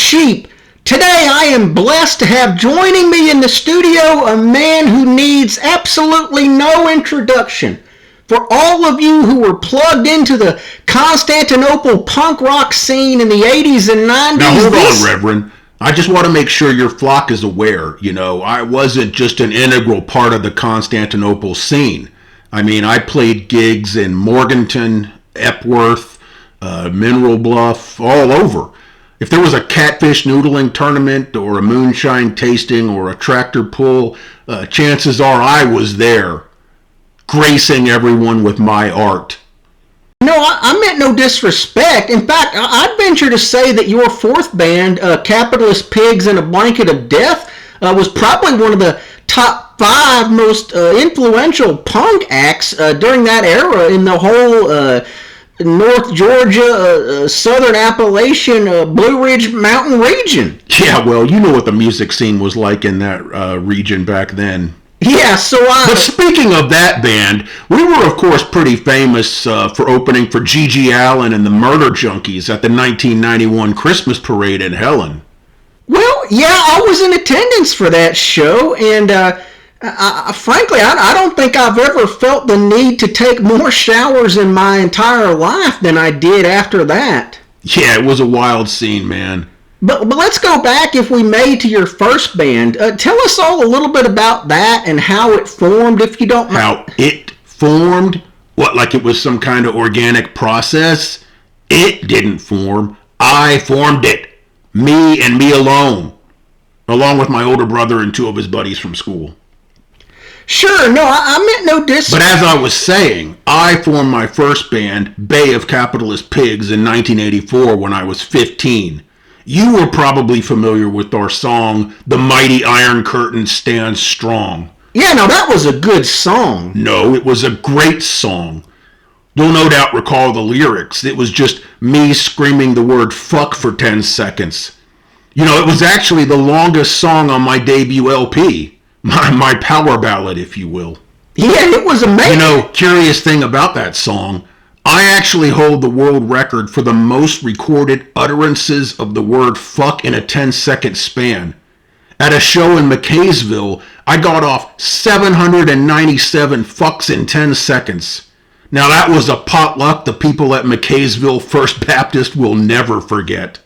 sheep. Today I am blessed to have joining me in the studio a man who needs absolutely no introduction. For all of you who were plugged into the Constantinople punk rock scene in the 80s and 90s... Now hold on, Reverend. I just want to make sure your flock is aware. I wasn't just an integral part of the Constantinople scene. I mean, I played gigs in Morganton, Epworth, Mineral Bluff, all over. If there was a catfish noodling tournament or a moonshine tasting or a tractor pull, chances are I was there, gracing everyone with my art. No, I meant no disrespect. In fact, I'd venture to say that your fourth band, Capitalist Pigs in a Blanket of Death, was probably one of the top 5 most influential punk acts during that era in the whole North Georgia, Southern Appalachian, Blue Ridge Mountain region. Yeah, well, you know what the music scene was like in that region back then. Yeah, But speaking of that band, we were, of course, pretty famous for opening for G.G. Allen and the Murder Junkies at the 1991 Christmas Parade in Helen. Well, yeah, I was in attendance for that show, and frankly, I don't think I've ever felt the need to take more showers in my entire life than I did after that. Yeah, it was a wild scene, man. But let's go back, if we may, to your first band. Tell us all a little bit about that and how it formed, if you don't mind. How it formed? What, like it was some kind of organic process? It didn't form. I formed it. Me and me alone. Along with my older brother and 2 of his buddies from school. Sure, no, I meant no But as I was saying, I formed my first band, Bay of Capitalist Pigs, in 1984 when I was 15. You were probably familiar with our song, The Mighty Iron Curtain Stands Strong. Yeah, no, that was a good song. No, it was a great song. You'll no doubt recall the lyrics. It was just me screaming the word fuck for 10 seconds. It was actually the longest song on my debut LP. My power ballad, if you will. Yeah, it was amazing. Curious thing about that song, I actually hold the world record for the most recorded utterances of the word fuck in a 10-second span. At a show in McKaysville, I got off 797 fucks in 10 seconds. Now that was a potluck the people at McKaysville First Baptist will never forget.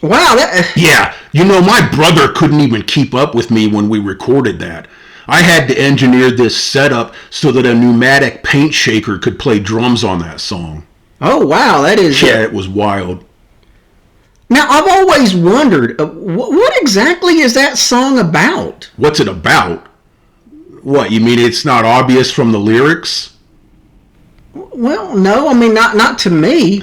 Wow, Yeah, my brother couldn't even keep up with me when we recorded that. I had to engineer this setup so that a pneumatic paint shaker could play drums on that song. Oh, wow, that is... Yeah, it was wild. Now, I've always wondered, what exactly is that song about? What's it about? What, you mean it's not obvious from the lyrics? Well, no, I mean, not to me.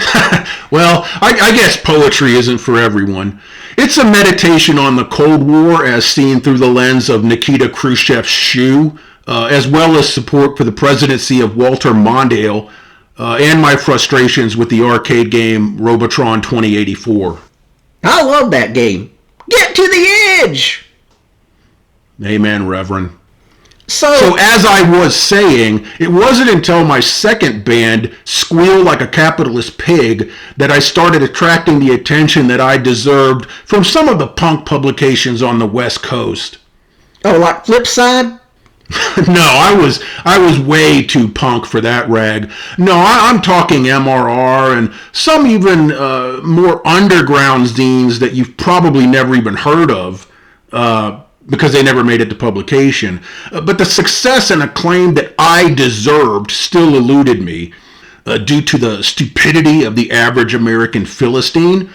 Well, I guess poetry isn't for everyone. It's a meditation on the Cold War as seen through the lens of Nikita Khrushchev's shoe, as well as support for the presidency of Walter Mondale, and my frustrations with the arcade game Robotron 2084. I love that game. Get to the edge! Amen, Reverend. So as I was saying, it wasn't until my second band, Squeal Like a Capitalist Pig, that I started attracting the attention that I deserved from some of the punk publications on the West Coast. Oh, like Flipside? No, I was way too punk for that rag. No, I'm talking MRR and some even more underground zines that you've probably never even heard of. Because they never made it to publication. But the success and acclaim that I deserved still eluded me due to the stupidity of the average American Philistine.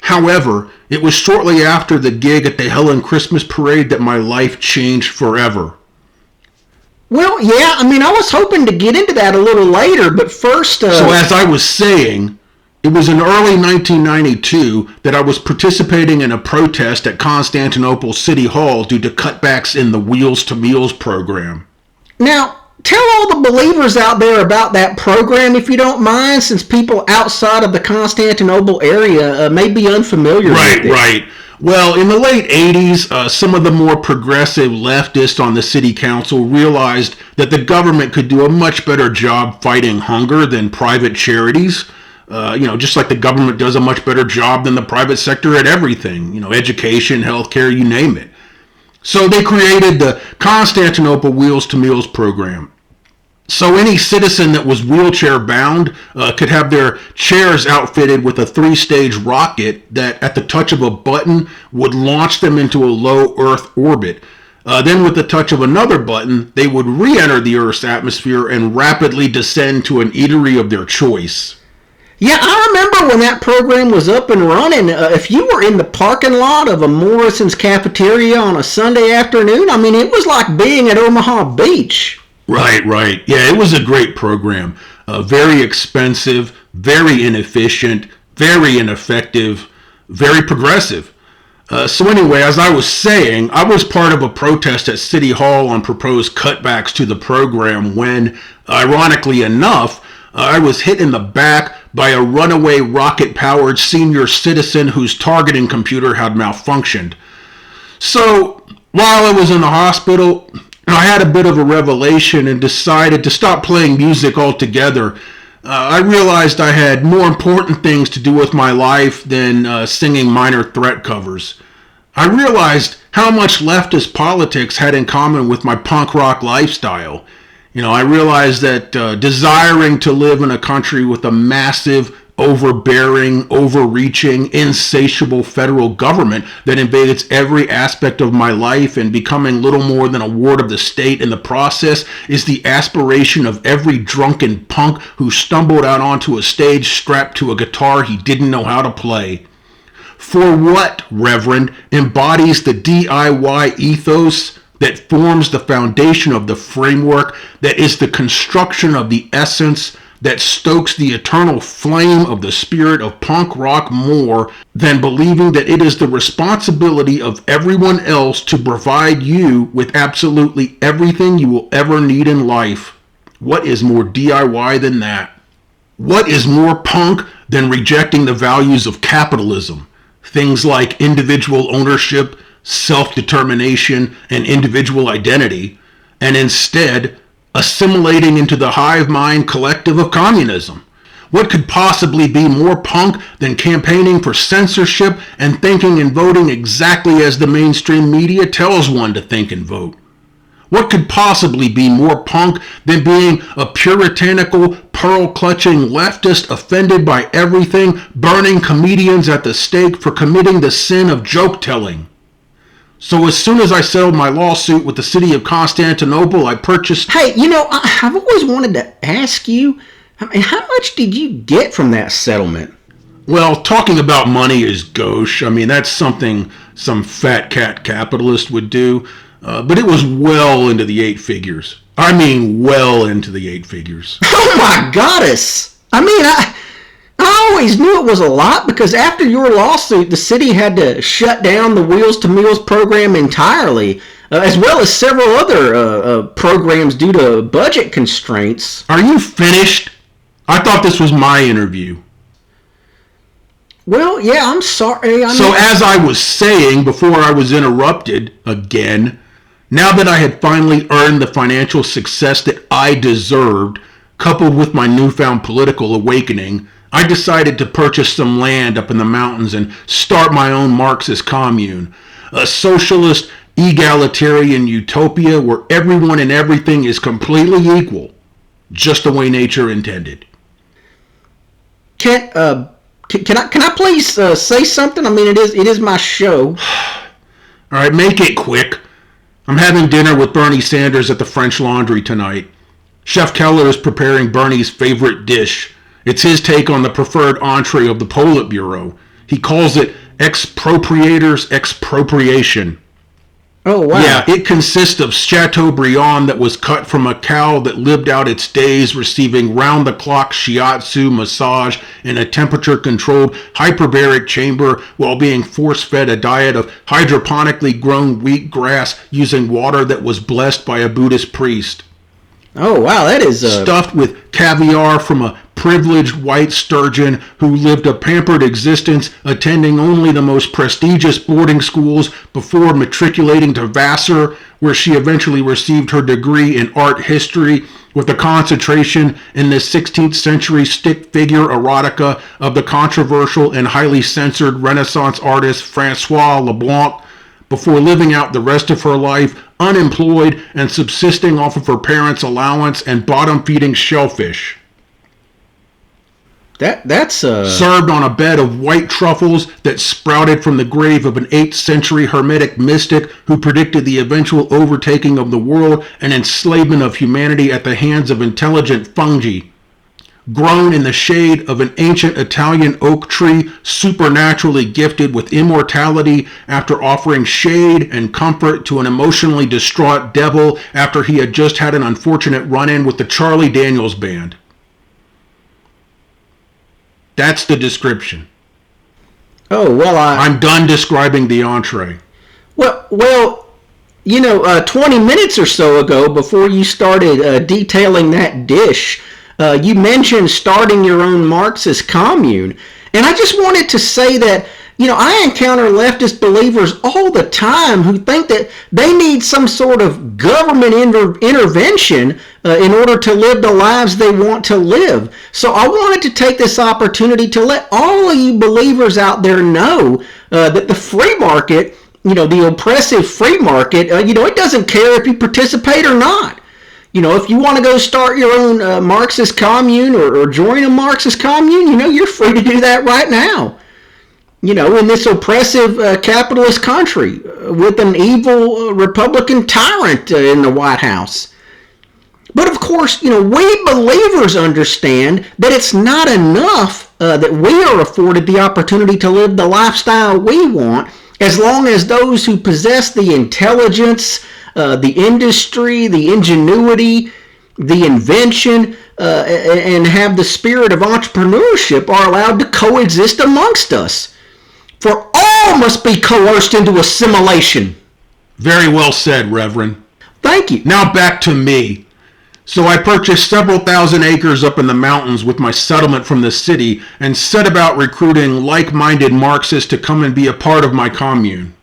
However, it was shortly after the gig at the Helen Christmas Parade that my life changed forever. Well, yeah, I mean, I was hoping to get into that a little later, but first... So as I was saying... It was in early 1992 that I was participating in a protest at Constantinople City Hall due to cutbacks in the Wheels to Meals program. Now, tell all the believers out there about that program, if you don't mind, since people outside of the Constantinople area may be unfamiliar with it. Right. Well, in the late 80s, some of the more progressive leftists on the city council realized that the government could do a much better job fighting hunger than private charities. Just like the government does a much better job than the private sector at everything, education, healthcare, you name it. So they created the Constantinople Wheels to Meals program. So any citizen that was wheelchair bound could have their chairs outfitted with a 3-stage rocket that at the touch of a button would launch them into a low Earth orbit. Then with the touch of another button, they would re-enter the Earth's atmosphere and rapidly descend to an eatery of their choice. Yeah, I remember when that program was up and running. If you were in the parking lot of a Morrison's cafeteria on a Sunday afternoon, I mean, it was like being at Omaha Beach. Right. Yeah, it was a great program. Very expensive, very inefficient, very ineffective, very progressive. So anyway, as I was saying, I was part of a protest at City Hall on proposed cutbacks to the program when, ironically enough, I was hit in the back by a runaway rocket-powered senior citizen whose targeting computer had malfunctioned. So while I was in the hospital, I had a bit of a revelation and decided to stop playing music altogether. I realized I had more important things to do with my life than singing Minor Threat covers. I realized how much leftist politics had in common with my punk rock lifestyle. I realized that desiring to live in a country with a massive, overbearing, overreaching, insatiable federal government that invades every aspect of my life and becoming little more than a ward of the state in the process is the aspiration of every drunken punk who stumbled out onto a stage strapped to a guitar he didn't know how to play. For what, Reverend, embodies the DIY ethos that forms the foundation of the framework that is the construction of the essence that stokes the eternal flame of the spirit of punk rock more than believing that it is the responsibility of everyone else to provide you with absolutely everything you will ever need in life. What is more DIY than that? What is more punk than rejecting the values of capitalism? Things like individual ownership, self-determination, and individual identity, and instead assimilating into the hive mind collective of communism. What could possibly be more punk than campaigning for censorship and thinking and voting exactly as the mainstream media tells one to think and vote? What could possibly be more punk than being a puritanical, pearl-clutching leftist offended by everything, burning comedians at the stake for committing the sin of joke-telling? So as soon as I settled my lawsuit with the city of Constantinople, I purchased... Hey, I've always wanted to ask you, how much did you get from that settlement? Well, talking about money is gauche. That's something some fat cat capitalist would do. But it was well into the 8 figures. Well into the 8 figures. Oh my goddess! I always knew it was a lot because after your lawsuit, the city had to shut down the Wheels to Meals program entirely, as well as several other programs due to budget constraints. Are you finished? I thought this was my interview. Well, yeah, I'm sorry. So as I was saying before I was interrupted again, now that I had finally earned the financial success that I deserved, coupled with my newfound political awakening, I decided to purchase some land up in the mountains and start my own Marxist commune, a socialist, egalitarian utopia where everyone and everything is completely equal, just the way nature intended. Can I please say something? It is my show. All right, make it quick. I'm having dinner with Bernie Sanders at the French Laundry tonight. Chef Keller is preparing Bernie's favorite dish. It's his take on the preferred entree of the Politburo. He calls it expropriator's expropriation. Oh, wow. Yeah, it consists of Chateaubriand that was cut from a cow that lived out its days receiving round-the-clock shiatsu massage in a temperature-controlled hyperbaric chamber while being force-fed a diet of hydroponically grown wheat grass using water that was blessed by a Buddhist priest. Oh, wow, that is... Stuffed with caviar from a privileged white sturgeon who lived a pampered existence, attending only the most prestigious boarding schools before matriculating to Vassar, where she eventually received her degree in art history with a concentration in the 16th century stick figure erotica of the controversial and highly censored Renaissance artist Francois Leblanc, before living out the rest of her life unemployed and subsisting off of her parents' allowance and bottom-feeding shellfish. That's served on a bed of white truffles that sprouted from the grave of an 8th century Hermetic mystic who predicted the eventual overtaking of the world and enslavement of humanity at the hands of intelligent fungi. Grown in the shade of an ancient Italian oak tree, supernaturally gifted with immortality after offering shade and comfort to an emotionally distraught devil after he had just had an unfortunate run-in with the Charlie Daniels Band. That's the description. Oh, well, I'm done describing the entree. Well, 20 minutes or so ago, before you started detailing that dish, you mentioned starting your own Marxist commune. And I just wanted to say that, I encounter leftist believers all the time who think that they need some sort of government intervention in order to live the lives they want to live. So I wanted to take this opportunity to let all of you believers out there know that the free market, the oppressive free market, it doesn't care if you participate or not. If you want to go start your own Marxist commune or join a Marxist commune, you're free to do that right now. In this oppressive capitalist country with an evil Republican tyrant in the White House. But of course, we believers understand that it's not enough that we are afforded the opportunity to live the lifestyle we want, as long as those who possess the intelligence, the industry, the ingenuity, the invention, and have the spirit of entrepreneurship are allowed to coexist amongst us. For all must be coerced into assimilation. Very well said, Reverend. Thank you. Now back to me. So I purchased several thousand acres up in the mountains with my settlement from the city and set about recruiting like-minded Marxists to come and be a part of my commune.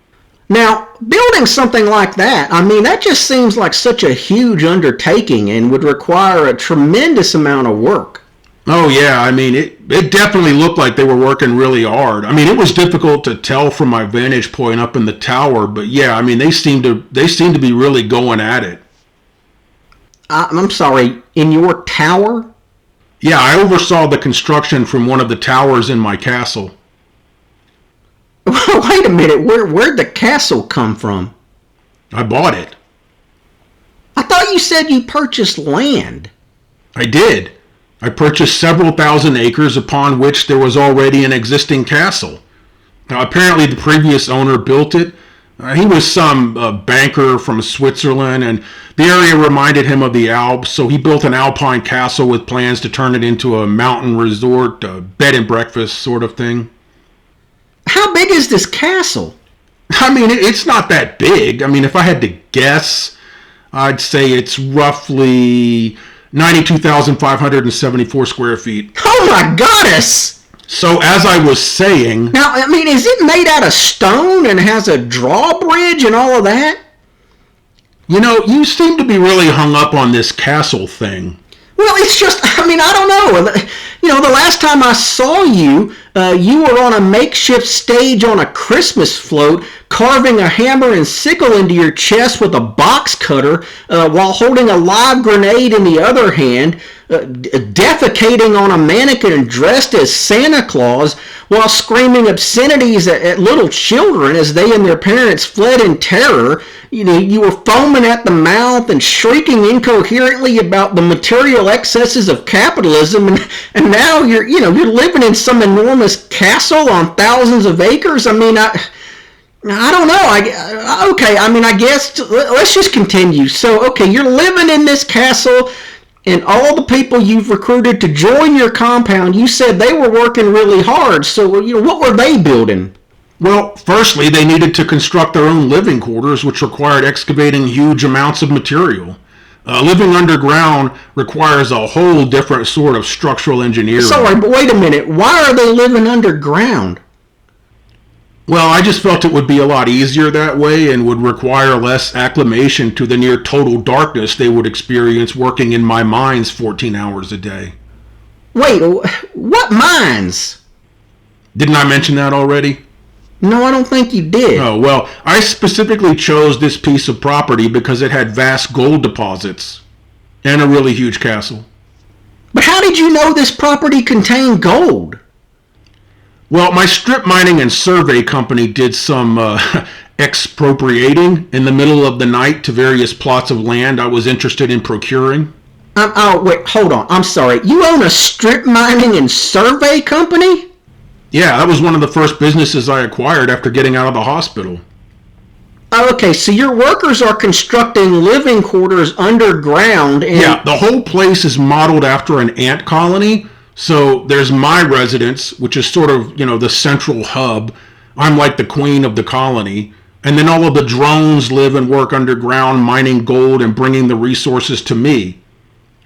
Now, building something like that, that just seems like such a huge undertaking and would require a tremendous amount of work. Oh yeah, it definitely looked like they were working really hard. It was difficult to tell from my vantage point up in the tower, but yeah, they seemed to be really going at it. I'm sorry, in your tower? Yeah, I oversaw the construction from one of the towers in my castle. Wait a minute, where'd the castle come from? I bought it. I thought you said you purchased land. I did. I purchased several thousand acres upon which there was already an existing castle. Now, apparently the previous owner built it. He was some banker from Switzerland, and the area reminded him of the Alps, so he built an alpine castle with plans to turn it into a mountain resort, bed and breakfast sort of thing. How big is this castle? It's not that big. If I had to guess, I'd say it's roughly 92,574 square feet. Oh my goddess! So as I was saying... Now, is it made out of stone and has a drawbridge and all of that? You seem to be really hung up on this castle thing. Well, it's just, I don't know. The last time I saw you, you were on a makeshift stage on a Christmas float, carving a hammer and sickle into your chest with a box cutter, while holding a live grenade in the other hand, defecating on a mannequin dressed as Santa Claus, while screaming obscenities at little children as they and their parents fled in terror. You were foaming at the mouth and shrieking incoherently about the material excesses of capitalism, and now you're living in some enormous castle on thousands of acres. I don't know. I guess let's just continue. So, okay, you're living in this castle, and all the people you've recruited to join your compound, you said they were working really hard. So, what were they building? Well, firstly, they needed to construct their own living quarters, which required excavating huge amounts of material. Living underground requires a whole different sort of structural engineering. Sorry, but wait a minute. Why are they living underground? Well, I just felt it would be a lot easier that way and would require less acclimation to the near total darkness they would experience working in my mines 14 hours a day. Wait, what mines? Didn't I mention that already? No, I don't think you did. Oh, well, I specifically chose this piece of property because it had vast gold deposits and a really huge castle. But how did you know this property contained gold? Well, my strip mining and survey company did some expropriating in the middle of the night to various plots of land I was interested in procuring. Wait, hold on. I'm sorry. You own a strip mining and survey company? Yeah, that was one of the first businesses I acquired after getting out of the hospital. Okay, so your workers are constructing living quarters underground and... Yeah, the whole place is modeled after an ant colony. So there's my residence, which is sort of, the central hub. I'm like the queen of the colony. And then all of the drones live and work underground, mining gold and bringing the resources to me.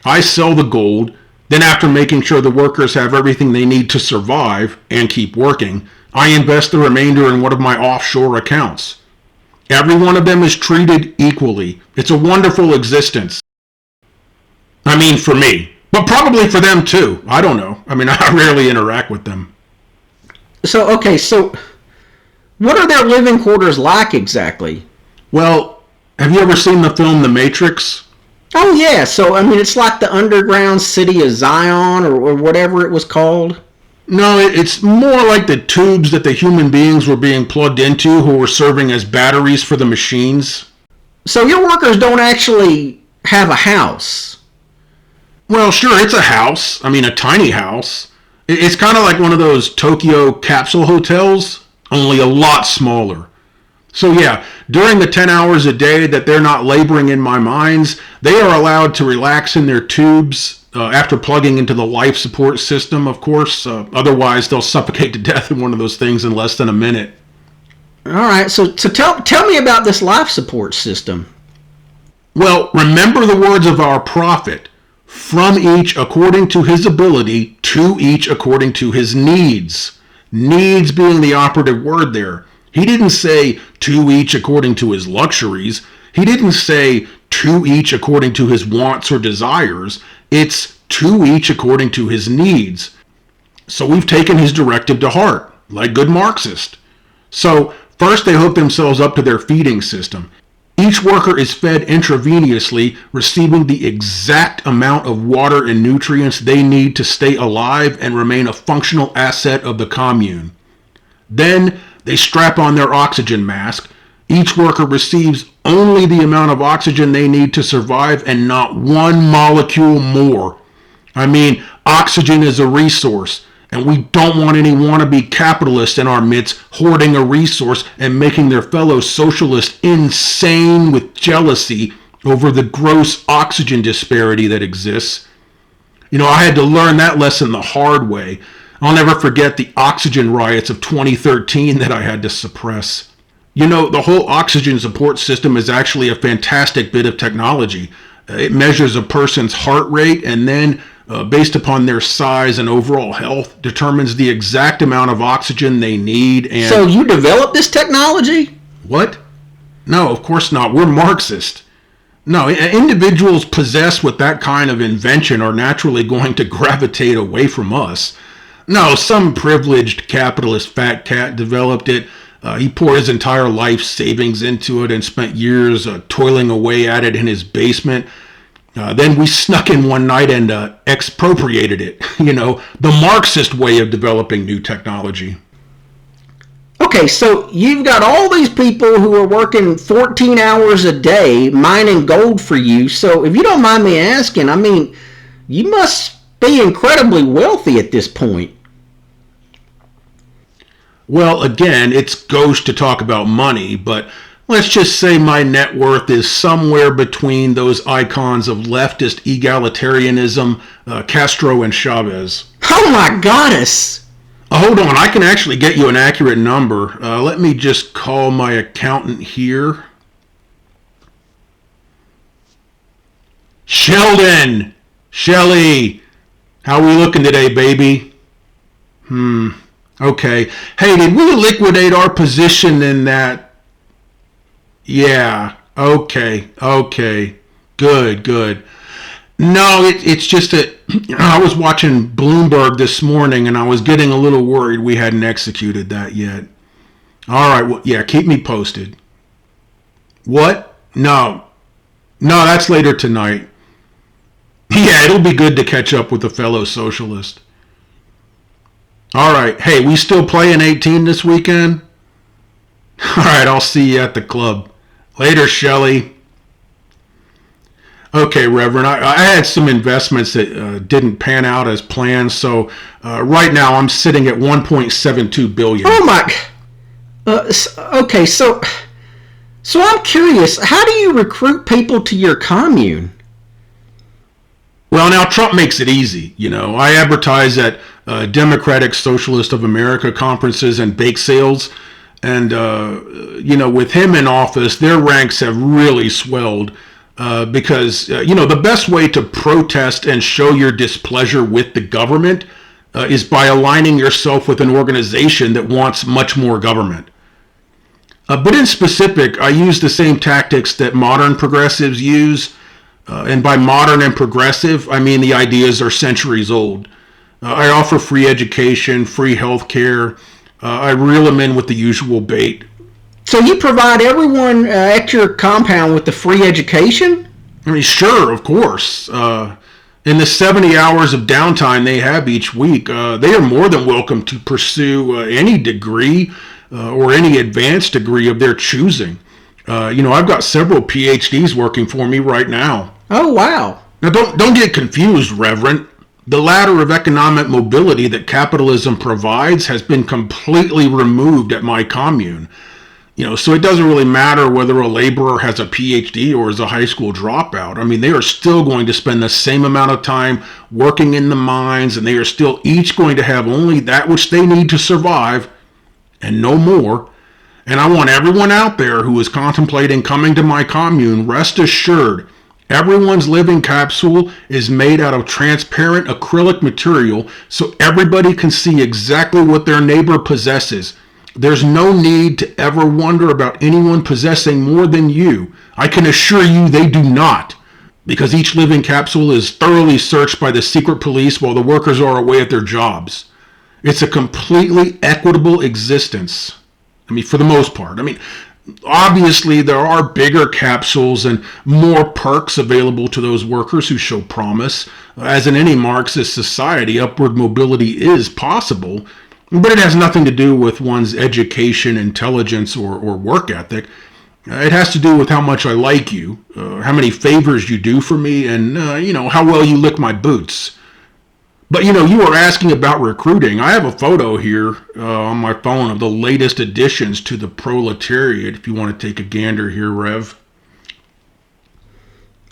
I sell the gold. Then after making sure the workers have everything they need to survive and keep working, I invest the remainder in one of my offshore accounts. Every one of them is treated equally. It's a wonderful existence. I mean, for me. But probably for them too. I don't know. I mean, I rarely interact with them. So what are their living quarters like exactly? Well, have you ever seen the film The Matrix? Oh yeah, so it's like the underground city of Zion or whatever it was called? No, it's more like the tubes that the human beings were being plugged into who were serving as batteries for the machines. So your workers don't actually have a house? Well, sure, it's a house. A tiny house. It's kind of like one of those Tokyo capsule hotels, only a lot smaller. So yeah, during the 10 hours a day that they're not laboring in my mines, they are allowed to relax in their tubes after plugging into the life support system, of course. Otherwise, they'll suffocate to death in one of those things in less than a minute. All right, so tell me about this life support system. Well, remember the words of our prophet. From each according to his ability, to each according to his needs. Needs being the operative word there. He didn't say to each according to his luxuries. He didn't say to each according to his wants or desires. It's to each according to his needs. So we've taken his directive to heart, like good Marxist. So first they hook themselves up to their feeding system. Each worker is fed intravenously, receiving the exact amount of water and nutrients they need to stay alive and remain a functional asset of the commune. Then they strap on their oxygen mask. Each worker receives only the amount of oxygen they need to survive and not one molecule more. Oxygen is a resource. And we don't want any wannabe capitalists in our midst hoarding a resource and making their fellow socialists insane with jealousy over the gross oxygen disparity that exists. I had to learn that lesson the hard way. I'll never forget the oxygen riots of 2013 that I had to suppress. The whole oxygen support system is actually a fantastic bit of technology. It measures a person's heart rate and then based upon their size and overall health, determines the exact amount of oxygen they need. And so you developed this technology? What? No, of course not. We're Marxist. No, individuals possessed with that kind of invention are naturally going to gravitate away from us. No, some privileged capitalist fat cat developed it. He poured his entire life savings into it and spent years toiling away at it in his basement. Then we snuck in one night and expropriated it. The Marxist way of developing new technology. Okay, so you've got all these people who are working 14 hours a day mining gold for you. So if you don't mind me asking, you must be incredibly wealthy at this point. Well, again, it's gauche to talk about money, but let's just say my net worth is somewhere between those icons of leftist egalitarianism, Castro and Chavez. Oh my goddess! Hold on, I can actually get you an accurate number. Let me just call my accountant here. Sheldon! Shelly! How we looking today, baby? Okay. Hey, did we liquidate our position in that? Yeah. Okay. Good. No, it's just that I was watching Bloomberg this morning and I was getting a little worried we hadn't executed that yet. All right. Well, yeah, keep me posted. What? No, that's later tonight. Yeah, it'll be good to catch up with a fellow socialist. All right. Hey, we still playing 18 this weekend? All right, I'll see you at the club. Later, Shelley. Okay, Reverend, I had some investments that didn't pan out as planned, so right now I'm sitting at $1.72 billion. Oh my! Okay, so I'm curious. How do you recruit people to your commune? Well, now Trump makes it easy. I advertise at Democratic Socialist of America conferences and bake sales, and with him in office, their ranks have really swelled. Because the best way to protest and show your displeasure with the government is by aligning yourself with an organization that wants much more government. But in specific, I use the same tactics that modern progressives use. And by modern and progressive, I mean the ideas are centuries old. I offer free education, free health care. I reel them in with the usual bait. So you provide everyone at your compound with the free education? I mean, sure, of course. In the 70 hours of downtime they have each week, they are more than welcome to pursue any degree or any advanced degree of their choosing. I've got several PhDs working for me right now. Oh, wow. Now, don't get confused, Reverend. The ladder of economic mobility that capitalism provides has been completely removed at my commune. So it doesn't really matter whether a laborer has a PhD or is a high school dropout. I mean, they are still going to spend the same amount of time working in the mines, and they are still each going to have only that which they need to survive, and no more. And I want everyone out there who is contemplating coming to my commune, rest assured, everyone's living capsule is made out of transparent acrylic material so everybody can see exactly what their neighbor possesses. There's no need to ever wonder about anyone possessing more than you. I can assure you they do not, because each living capsule is thoroughly searched by the secret police while the workers are away at their jobs. It's a completely equitable existence. I mean, for the most part. I mean, obviously there are bigger capsules and more perks available to those workers who show promise. As in any Marxist society, upward mobility is possible. But it has nothing to do with one's education, intelligence, or work ethic. It has to do with how much I like you, how many favors you do for me, and, how well you lick my boots. But, you were asking about recruiting. I have a photo here on my phone of the latest additions to the proletariat, if you want to take a gander here, Rev.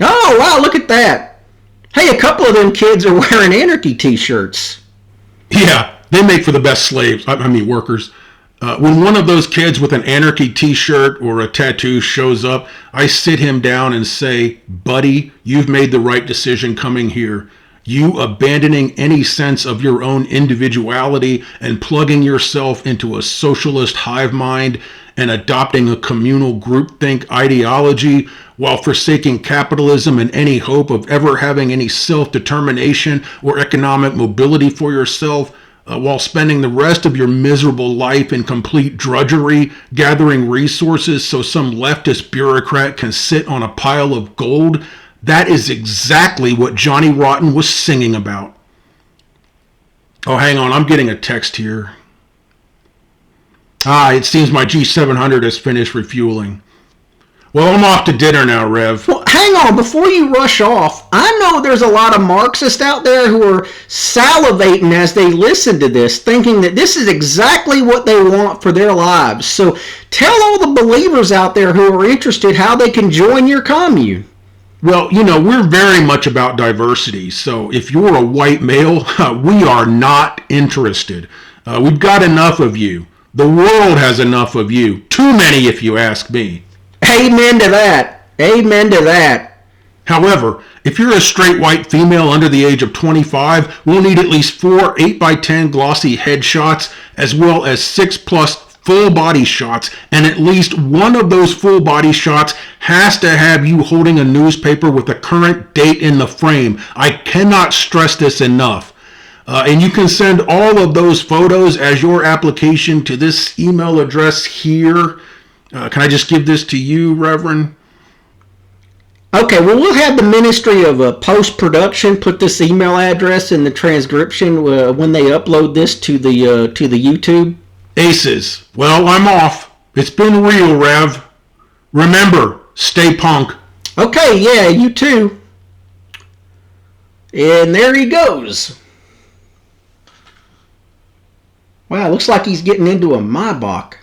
Oh, wow, look at that. Hey, a couple of them kids are wearing anarchy t-shirts. Yeah. They make for the best slaves, workers. When one of those kids with an anarchy t-shirt or a tattoo shows up, I sit him down and say, buddy, you've made the right decision coming here. You abandoning any sense of your own individuality and plugging yourself into a socialist hive mind and adopting a communal groupthink ideology while forsaking capitalism and any hope of ever having any self-determination or economic mobility for yourself, while spending the rest of your miserable life in complete drudgery, gathering resources so some leftist bureaucrat can sit on a pile of gold, that is exactly what Johnny Rotten was singing about. Oh, hang on, I'm getting a text here. It seems my G700 has finished refueling. Well, I'm off to dinner now, Rev. Well, hang on. Before you rush off, I know there's a lot of Marxists out there who are salivating as they listen to this, thinking that this is exactly what they want for their lives. So tell all the believers out there who are interested how they can join your commune. Well, we're very much about diversity. So if you're a white male, we are not interested. We've got enough of you. The world has enough of you. Too many, if you ask me. Amen to that. Amen to that. However, if you're a straight white female under the age of 25, we'll need at least 4 8x10 glossy headshots, as well as 6+ full body shots, and at least one of those full body shots has to have you holding a newspaper with the current date in the frame. I cannot stress this enough. And you can send all of those photos as your application to this email address here. Can I just give this to you, Reverend? Okay, well, we'll have the Ministry of Post-Production put this email address in the transcription when they upload this to the YouTube. Aces. Well, I'm off. It's been real, Rev. Remember, stay punk. Okay, yeah, you too. And there he goes. Wow, looks like he's getting into a Maybach.